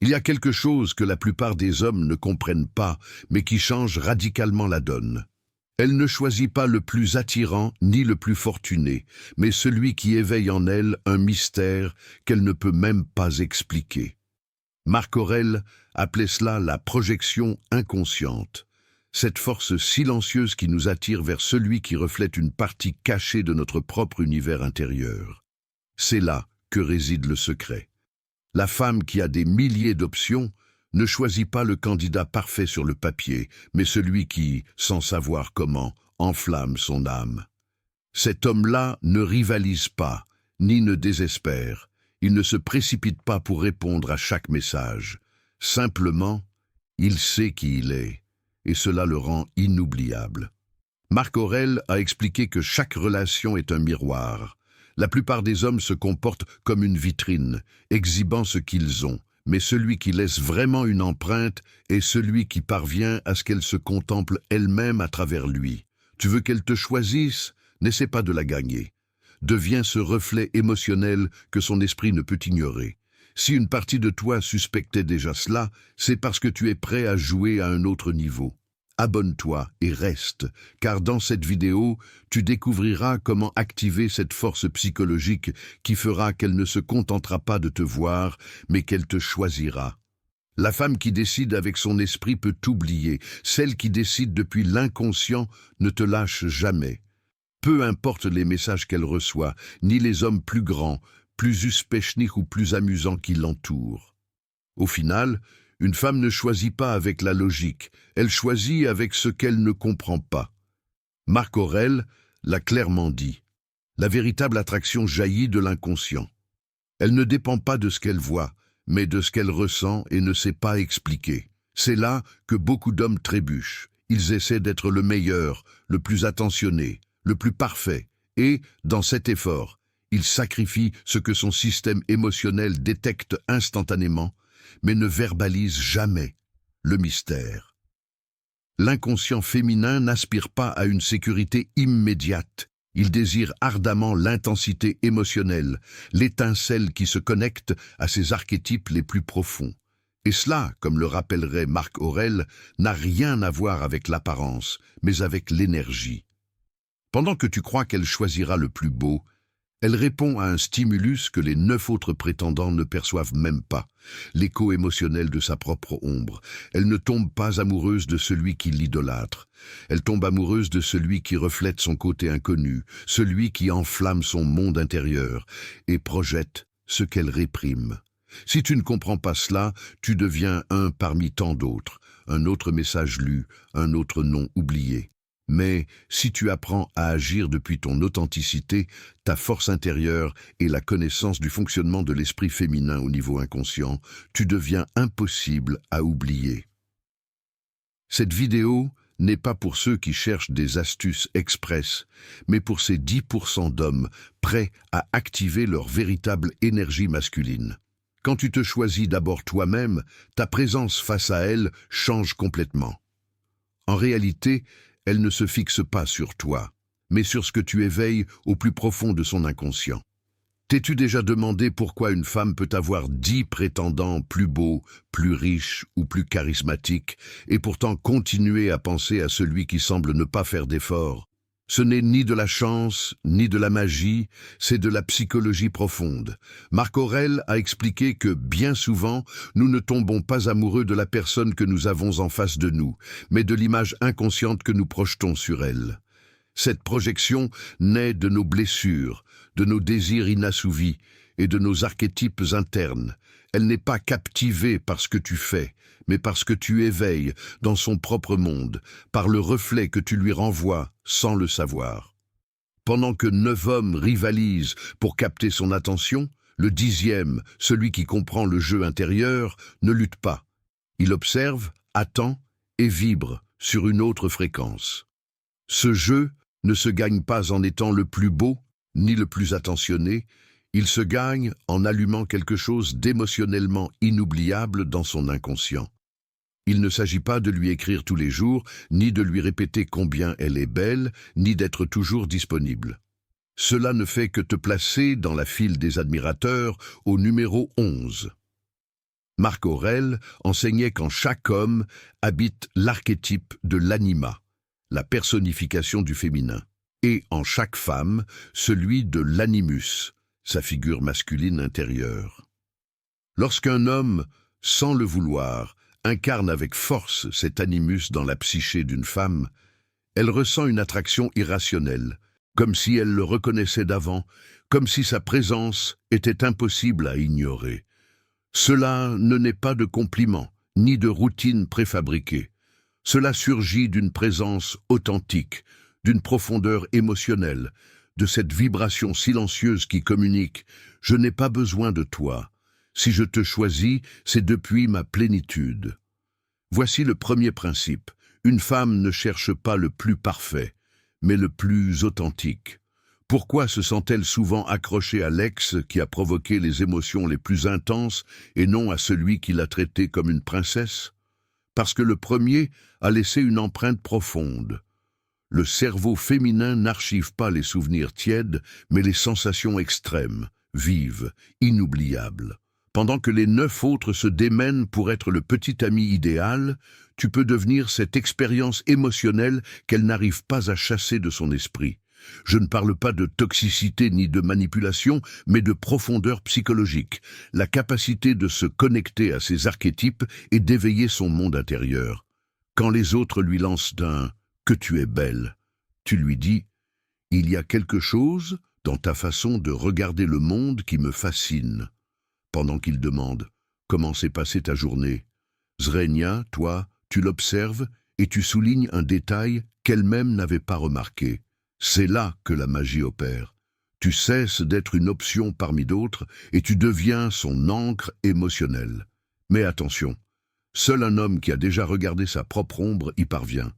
Il y a quelque chose que la plupart des hommes ne comprennent pas, mais qui change radicalement la donne. Elle ne choisit pas le plus attirant ni le plus fortuné, mais celui qui éveille en elle un mystère qu'elle ne peut même pas expliquer. Marc Aurèle appelait cela la projection inconsciente, cette force silencieuse qui nous attire vers celui qui reflète une partie cachée de notre propre univers intérieur. C'est là que réside le secret. La femme qui a des milliers d'options ne choisit pas le candidat parfait sur le papier, mais celui qui, sans savoir comment, enflamme son âme. Cet homme-là ne rivalise pas, ni ne désespère. Il ne se précipite pas pour répondre à chaque message. Simplement, il sait qui il est, et cela le rend inoubliable. Marc Aurèle a expliqué que chaque relation est un miroir. La plupart des hommes se comportent comme une vitrine, exhibant ce qu'ils ont, mais celui qui laisse vraiment une empreinte est celui qui parvient à ce qu'elle se contemple elle-même à travers lui. Tu veux qu'elle te choisisse? N'essaie pas de la gagner. Deviens ce reflet émotionnel que son esprit ne peut ignorer. Si une partie de toi suspectait déjà cela, c'est parce que tu es prêt à jouer à un autre niveau. Abonne-toi et reste, car dans cette vidéo, tu découvriras comment activer cette force psychologique qui fera qu'elle ne se contentera pas de te voir, mais qu'elle te choisira. La femme qui décide avec son esprit peut t'oublier. Celle qui décide depuis l'inconscient ne te lâche jamais. Peu importe les messages qu'elle reçoit, ni les hommes plus grands, plus uspechniques ou plus amusants qui l'entourent. Au final, une femme ne choisit pas avec la logique, elle choisit avec ce qu'elle ne comprend pas. Marc Aurèle l'a clairement dit. La véritable attraction jaillit de l'inconscient. Elle ne dépend pas de ce qu'elle voit, mais de ce qu'elle ressent et ne sait pas expliquer. C'est là que beaucoup d'hommes trébuchent. Ils essaient d'être le meilleur, le plus attentionné, le plus parfait, et, dans cet effort, ils sacrifient ce que son système émotionnel détecte instantanément, mais ne verbalise jamais: le mystère. L'inconscient féminin n'aspire pas à une sécurité immédiate. Il désire ardemment l'intensité émotionnelle, l'étincelle qui se connecte à ses archétypes les plus profonds. Et cela, comme le rappellerait Marc Aurèle, n'a rien à voir avec l'apparence, mais avec l'énergie. Pendant que tu crois qu'elle choisira le plus beau, elle répond à un stimulus que les 9 autres prétendants ne perçoivent même pas, l'écho émotionnel de sa propre ombre. Elle ne tombe pas amoureuse de celui qui l'idolâtre. Elle tombe amoureuse de celui qui reflète son côté inconnu, celui qui enflamme son monde intérieur et projette ce qu'elle réprime. Si tu ne comprends pas cela, tu deviens un parmi tant d'autres, un autre message lu, un autre nom oublié. Mais si tu apprends à agir depuis ton authenticité, ta force intérieure et la connaissance du fonctionnement de l'esprit féminin au niveau inconscient, tu deviens impossible à oublier. Cette vidéo n'est pas pour ceux qui cherchent des astuces express, mais pour ces 10% d'hommes prêts à activer leur véritable énergie masculine. Quand tu te choisis d'abord toi-même, ta présence face à elle change complètement. En réalité, elle ne se fixe pas sur toi, mais sur ce que tu éveilles au plus profond de son inconscient. T'es-tu déjà demandé pourquoi une femme peut avoir 10 prétendants plus beaux, plus riches ou plus charismatiques, et pourtant continuer à penser à celui qui semble ne pas faire d'efforts? Ce n'est ni de la chance, ni de la magie, c'est de la psychologie profonde. Marc Aurèle a expliqué que, bien souvent, nous ne tombons pas amoureux de la personne que nous avons en face de nous, mais de l'image inconsciente que nous projetons sur elle. Cette projection naît de nos blessures, de nos désirs inassouvis et de nos archétypes internes. Elle n'est pas captivée par ce que tu fais, mais parce que tu éveilles dans son propre monde, par le reflet que tu lui renvoies sans le savoir. Pendant que 9 hommes rivalisent pour capter son attention, le 10e, celui qui comprend le jeu intérieur, ne lutte pas. Il observe, attend et vibre sur une autre fréquence. Ce jeu ne se gagne pas en étant le plus beau, ni le plus attentionné, il se gagne en allumant quelque chose d'émotionnellement inoubliable dans son inconscient. Il ne s'agit pas de lui écrire tous les jours, ni de lui répéter combien elle est belle, ni d'être toujours disponible. Cela ne fait que te placer dans la file des admirateurs au numéro 11. Marc Aurèle enseignait qu'en chaque homme habite l'archétype de l'anima, la personnification du féminin, et en chaque femme, celui de l'animus, sa figure masculine intérieure. Lorsqu'un homme, sans le vouloir, incarne avec force cet animus dans la psyché d'une femme, elle ressent une attraction irrationnelle, comme si elle le reconnaissait d'avant, comme si sa présence était impossible à ignorer. Cela ne n'est pas de compliment, ni de routine préfabriquée. Cela surgit d'une présence authentique, d'une profondeur émotionnelle, de cette vibration silencieuse qui communique « Je n'ai pas besoin de toi. Si je te choisis, c'est depuis ma plénitude. » Voici le premier principe. Une femme ne cherche pas le plus parfait, mais le plus authentique. Pourquoi se sent-elle souvent accrochée à l'ex qui a provoqué les émotions les plus intenses et non à celui qui l'a traitée comme une princesse? Parce que le premier a laissé une empreinte profonde. Le cerveau féminin n'archive pas les souvenirs tièdes, mais les sensations extrêmes, vives, inoubliables. Pendant que les 9 autres se démènent pour être le petit ami idéal, tu peux devenir cette expérience émotionnelle qu'elle n'arrive pas à chasser de son esprit. Je ne parle pas de toxicité ni de manipulation, mais de profondeur psychologique, la capacité de se connecter à ses archétypes et d'éveiller son monde intérieur. Quand les autres lui lancent d'un « que tu es belle », tu lui dis « il y a quelque chose dans ta façon de regarder le monde qui me fascine ». Pendant qu'il demande « comment s'est passée ta journée ?» Zrenia, toi, tu l'observes et tu soulignes un détail qu'elle-même n'avait pas remarqué. C'est là que la magie opère. Tu cesses d'être une option parmi d'autres et tu deviens son ancre émotionnelle. Mais attention, seul un homme qui a déjà regardé sa propre ombre y parvient.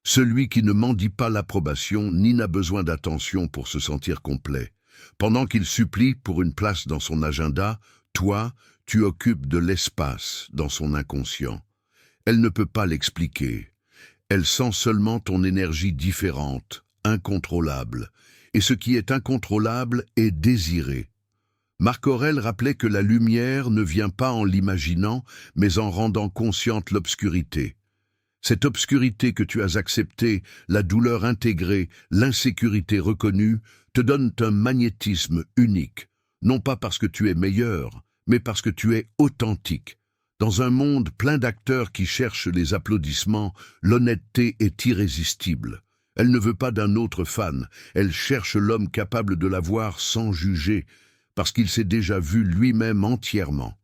Celui qui ne mendie pas l'approbation ni n'a besoin d'attention pour se sentir complet. Pendant qu'il supplie pour une place dans son agenda, toi, tu occupes de l'espace dans son inconscient. Elle ne peut pas l'expliquer. Elle sent seulement ton énergie différente, incontrôlable, et ce qui est incontrôlable est désiré. Marc Aurèle rappelait que la lumière ne vient pas en l'imaginant, mais en rendant consciente l'obscurité. Cette obscurité que tu as acceptée, la douleur intégrée, l'insécurité reconnue, te donnent un magnétisme unique, non pas parce que tu es meilleur, mais parce que tu es authentique. Dans un monde plein d'acteurs qui cherchent les applaudissements, l'honnêteté est irrésistible. Elle ne veut pas d'un autre fan, elle cherche l'homme capable de la voir sans juger, parce qu'il s'est déjà vu lui-même entièrement.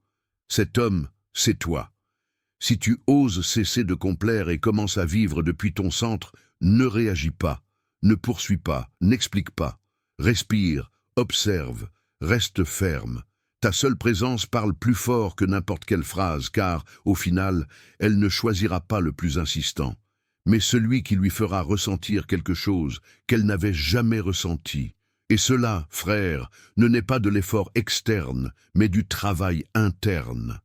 Cet homme, c'est toi. Si tu oses cesser de complaire et commences à vivre depuis ton centre, ne réagis pas, ne poursuis pas, n'explique pas. Respire, observe, reste ferme. Ta seule présence parle plus fort que n'importe quelle phrase, car, au final, elle ne choisira pas le plus insistant, mais celui qui lui fera ressentir quelque chose qu'elle n'avait jamais ressenti. Et cela, frère, ne n'est pas de l'effort externe, mais du travail interne.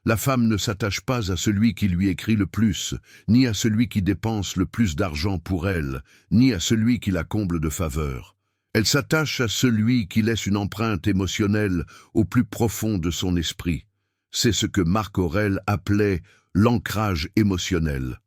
La femme ne s'attache pas à celui qui lui écrit le plus, ni à celui qui dépense le plus d'argent pour elle, ni à celui qui la comble de faveurs. Elle s'attache à celui qui laisse une empreinte émotionnelle au plus profond de son esprit. C'est ce que Marc Aurèle appelait l'ancrage émotionnel.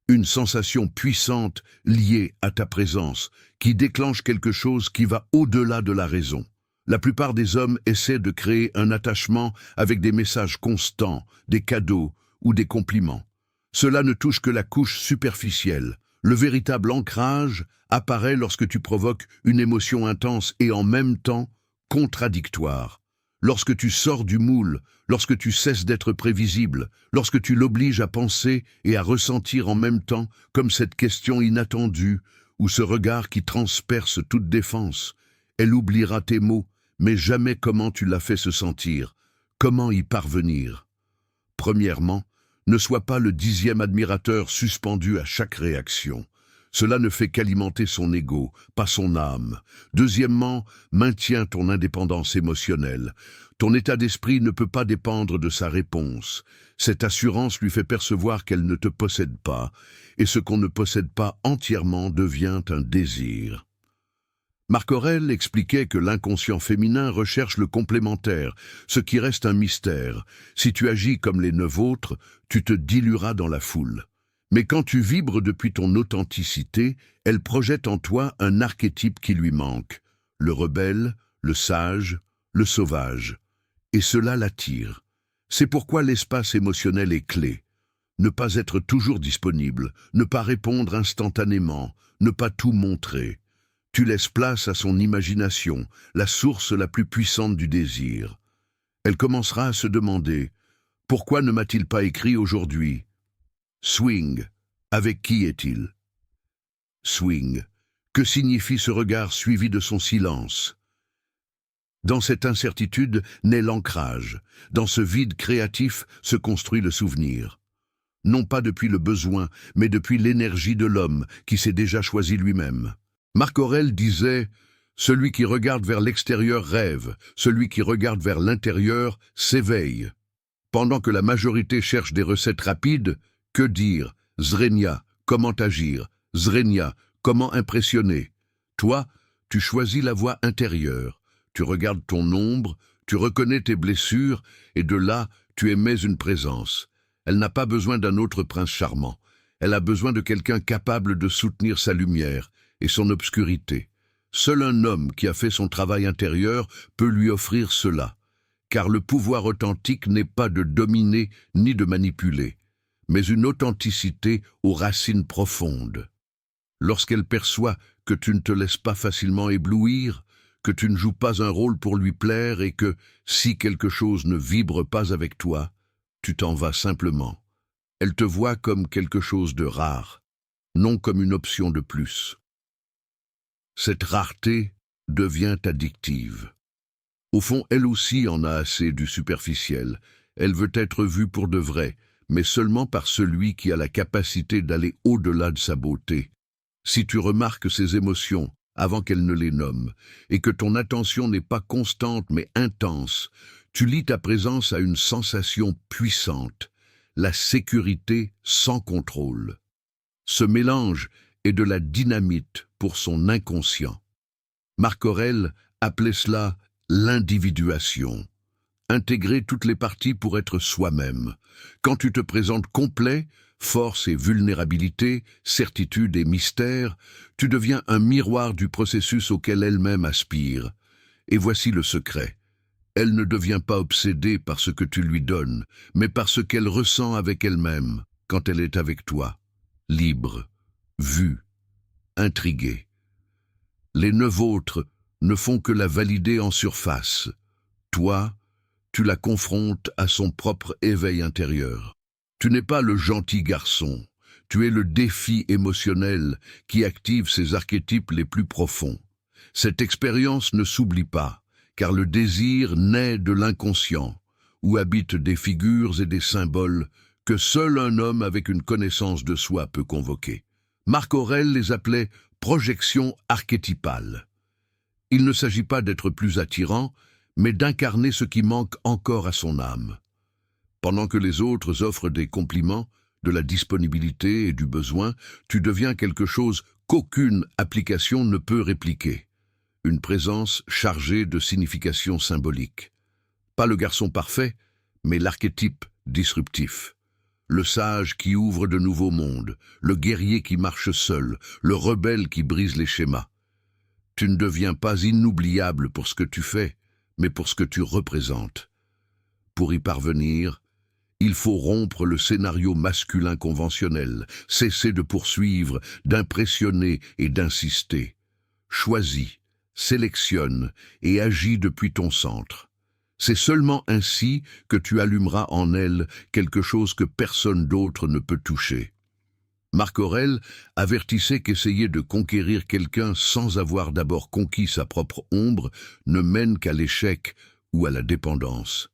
Une sensation puissante liée à ta présence, qui déclenche quelque chose qui va au-delà de la raison. La plupart des hommes essaient de créer un attachement avec des messages constants, des cadeaux ou des compliments. Cela ne touche que la couche superficielle. Le véritable ancrage apparaît lorsque tu provoques une émotion intense et en même temps contradictoire. Lorsque tu sors du moule, lorsque tu cesses d'être prévisible, lorsque tu l'obliges à penser et à ressentir en même temps, comme cette question inattendue ou ce regard qui transperce toute défense. Elle oubliera tes mots, mais jamais comment tu l'as fait se sentir, comment y parvenir. Premièrement, ne sois pas le 10e admirateur suspendu à chaque réaction. Cela ne fait qu'alimenter son ego, pas son âme. Deuxièmement, maintiens ton indépendance émotionnelle. Ton état d'esprit ne peut pas dépendre de sa réponse. Cette assurance lui fait percevoir qu'elle ne te possède pas, et ce qu'on ne possède pas entièrement devient un désir. Marc Aurèle expliquait que l'inconscient féminin recherche le complémentaire, ce qui reste un mystère. Si tu agis comme les 9 autres, tu te dilueras dans la foule. Mais quand tu vibres depuis ton authenticité, elle projette en toi un archétype qui lui manque. Le rebelle, le sage, le sauvage. Et cela l'attire. C'est pourquoi l'espace émotionnel est clé. Ne pas être toujours disponible, ne pas répondre instantanément, ne pas tout montrer. Tu laisses place à son imagination, la source la plus puissante du désir. Elle commencera à se demander « Pourquoi ne m'a-t-il pas écrit aujourd'hui ?» Swing. Avec qui est-il? Swing. Que signifie ce regard suivi de son silence? Dans cette incertitude naît l'ancrage. Dans ce vide créatif se construit le souvenir. Non pas depuis le besoin, mais depuis l'énergie de l'homme qui s'est déjà choisi lui-même. Marc Aurèle disait « Celui qui regarde vers l'extérieur rêve, celui qui regarde vers l'intérieur s'éveille ». Pendant que la majorité cherche des recettes rapides, que dire? Zrenia, comment agir? Zrenia, comment impressionner? Toi, tu choisis la voie intérieure. Tu regardes ton ombre, tu reconnais tes blessures, et de là, tu émets une présence. Elle n'a pas besoin d'un autre prince charmant. Elle a besoin de quelqu'un capable de soutenir sa lumière et son obscurité. Seul un homme qui a fait son travail intérieur peut lui offrir cela. Car le pouvoir authentique n'est pas de dominer ni de manipuler, mais une authenticité aux racines profondes. Lorsqu'elle perçoit que tu ne te laisses pas facilement éblouir, que tu ne joues pas un rôle pour lui plaire et que, si quelque chose ne vibre pas avec toi, tu t'en vas simplement. Elle te voit comme quelque chose de rare, non comme une option de plus. Cette rareté devient addictive. Au fond, elle aussi en a assez du superficiel. Elle veut être vue pour de vrai, mais seulement par celui qui a la capacité d'aller au-delà de sa beauté. Si tu remarques ses émotions avant qu'elle ne les nomme, et que ton attention n'est pas constante mais intense, tu lis ta présence à une sensation puissante, la sécurité sans contrôle. Ce mélange est de la dynamite pour son inconscient. Marc Aurèle appelait cela l'individuation. Intégrer toutes les parties pour être soi-même. Quand tu te présentes complet, force et vulnérabilité, certitude et mystère, tu deviens un miroir du processus auquel elle-même aspire. Et voici le secret. Elle ne devient pas obsédée par ce que tu lui donnes, mais par ce qu'elle ressent avec elle-même quand elle est avec toi. Libre, vue, intriguée. Les 9 autres ne font que la valider en surface. Toi, tu la confrontes à son propre éveil intérieur. Tu n'es pas le gentil garçon, tu es le défi émotionnel qui active ses archétypes les plus profonds. Cette expérience ne s'oublie pas, car le désir naît de l'inconscient, où habitent des figures et des symboles que seul un homme avec une connaissance de soi peut convoquer. Marc Aurèle les appelait projections archétypales. Il ne s'agit pas d'être plus attirant, mais d'incarner ce qui manque encore à son âme. Pendant que les autres offrent des compliments, de la disponibilité et du besoin, tu deviens quelque chose qu'aucune application ne peut répliquer. Une présence chargée de significations symboliques. Pas le garçon parfait, mais l'archétype disruptif. Le sage qui ouvre de nouveaux mondes, le guerrier qui marche seul, le rebelle qui brise les schémas. Tu ne deviens pas inoubliable pour ce que tu fais, mais pour ce que tu représentes. Pour y parvenir, il faut rompre le scénario masculin conventionnel, cesser de poursuivre, d'impressionner et d'insister. Choisis, sélectionne et agis depuis ton centre. C'est seulement ainsi que tu allumeras en elle quelque chose que personne d'autre ne peut toucher. Marc Aurèle avertissait qu'essayer de conquérir quelqu'un sans avoir d'abord conquis sa propre ombre ne mène qu'à l'échec ou à la dépendance.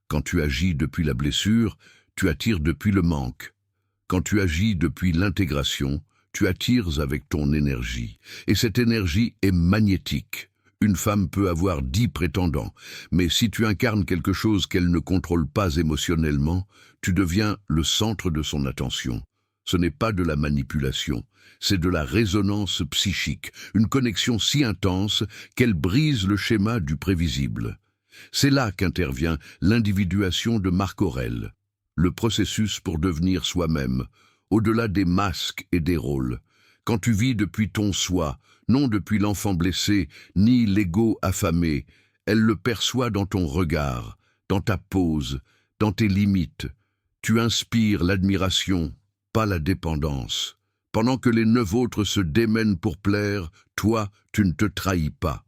Quand tu agis depuis la blessure, tu attires depuis le manque. Quand tu agis depuis l'intégration, tu attires avec ton énergie. Et cette énergie est magnétique. Une femme peut avoir 10 prétendants, mais si tu incarnes quelque chose qu'elle ne contrôle pas émotionnellement, tu deviens le centre de son attention. Ce n'est pas de la manipulation, c'est de la résonance psychique, une connexion si intense qu'elle brise le schéma du prévisible. C'est là qu'intervient l'individuation de Marc Aurèle, le processus pour devenir soi-même, au-delà des masques et des rôles. Quand tu vis depuis ton soi, non depuis l'enfant blessé, ni l'ego affamé, elle le perçoit dans ton regard, dans ta pose, dans tes limites. Tu inspires l'admiration, pas la dépendance. Pendant que les 9 autres se démènent pour plaire, toi, tu ne te trahis pas.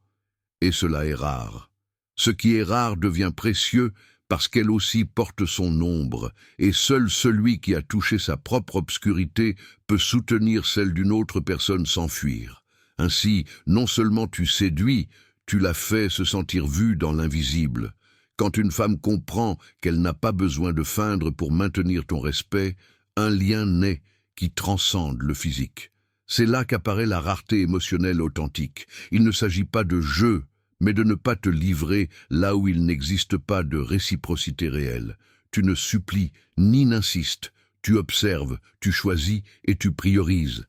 Et cela est rare. Ce qui est rare devient précieux parce qu'elle aussi porte son ombre, et seul celui qui a touché sa propre obscurité peut soutenir celle d'une autre personne sans fuir. Ainsi, non seulement tu séduis, tu la fais se sentir vue dans l'invisible. Quand une femme comprend qu'elle n'a pas besoin de feindre pour maintenir ton respect, un lien naît qui transcende le physique. C'est là qu'apparaît la rareté émotionnelle authentique. Il ne s'agit pas de jeu, mais de ne pas te livrer là où il n'existe pas de réciprocité réelle. Tu ne supplies ni n'insistes, tu observes, tu choisis et tu priorises.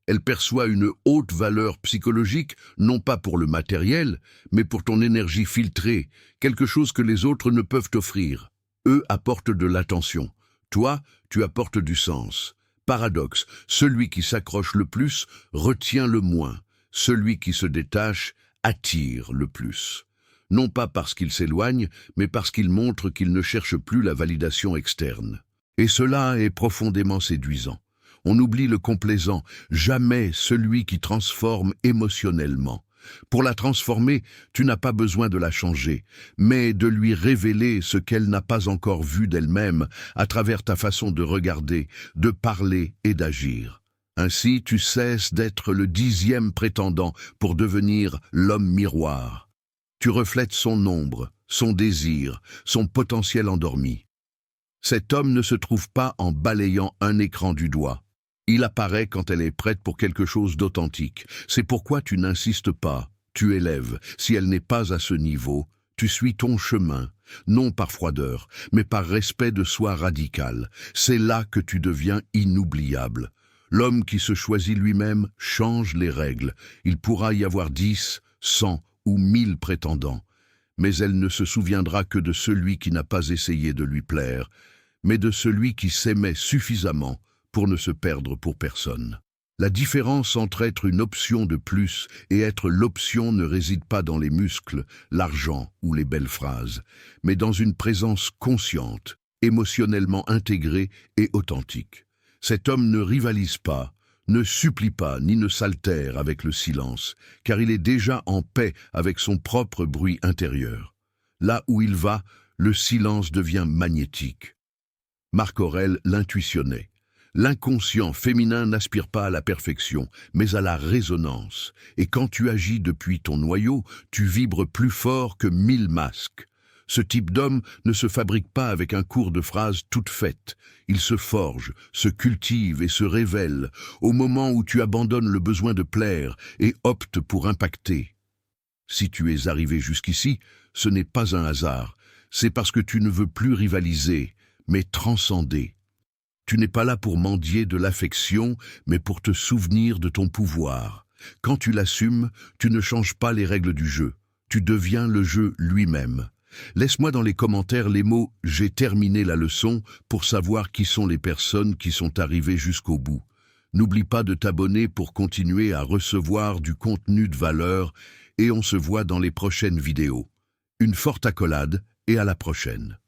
Elle perçoit une haute valeur psychologique, non pas pour le matériel, mais pour ton énergie filtrée, quelque chose que les autres ne peuvent t'offrir. Eux apportent de l'attention. Toi, tu apportes du sens. Paradoxe, celui qui s'accroche le plus retient le moins. Celui qui se détache attire le plus. Non pas parce qu'il s'éloigne, mais parce qu'il montre qu'il ne cherche plus la validation externe. Et cela est profondément séduisant. On oublie le complaisant, jamais celui qui transforme émotionnellement. Pour la transformer, tu n'as pas besoin de la changer, mais de lui révéler ce qu'elle n'a pas encore vu d'elle-même à travers ta façon de regarder, de parler et d'agir. Ainsi, tu cesses d'être le 10e prétendant pour devenir l'homme miroir. Tu reflètes son ombre, son désir, son potentiel endormi. Cet homme ne se trouve pas en balayant un écran du doigt. Il apparaît quand elle est prête pour quelque chose d'authentique. C'est pourquoi tu n'insistes pas, tu élèves. Si elle n'est pas à ce niveau, tu suis ton chemin, non par froideur, mais par respect de soi radical. C'est là que tu deviens inoubliable. L'homme qui se choisit lui-même change les règles. Il pourra y avoir 10, 100 ou 1000 prétendants. Mais elle ne se souviendra que de celui qui n'a pas essayé de lui plaire, mais de celui qui s'aimait suffisamment pour ne se perdre pour personne. La différence entre être une option de plus et être l'option ne réside pas dans les muscles, l'argent ou les belles phrases, mais dans une présence consciente, émotionnellement intégrée et authentique. Cet homme ne rivalise pas, ne supplie pas ni ne s'altère avec le silence, car il est déjà en paix avec son propre bruit intérieur. Là où il va, le silence devient magnétique. Marc Aurèle l'intuitionnait. L'inconscient féminin n'aspire pas à la perfection, mais à la résonance. Et quand tu agis depuis ton noyau, tu vibres plus fort que 1000 masques. Ce type d'homme ne se fabrique pas avec un cours de phrases toutes faites. Il se forge, se cultive et se révèle au moment où tu abandonnes le besoin de plaire et optes pour impacter. Si tu es arrivé jusqu'ici, ce n'est pas un hasard. C'est parce que tu ne veux plus rivaliser, mais transcender. Tu n'es pas là pour mendier de l'affection, mais pour te souvenir de ton pouvoir. Quand tu l'assumes, tu ne changes pas les règles du jeu. Tu deviens le jeu lui-même. Laisse-moi dans les commentaires les mots « J'ai terminé la leçon » pour savoir qui sont les personnes qui sont arrivées jusqu'au bout. N'oublie pas de t'abonner pour continuer à recevoir du contenu de valeur et on se voit dans les prochaines vidéos. Une forte accolade et à la prochaine.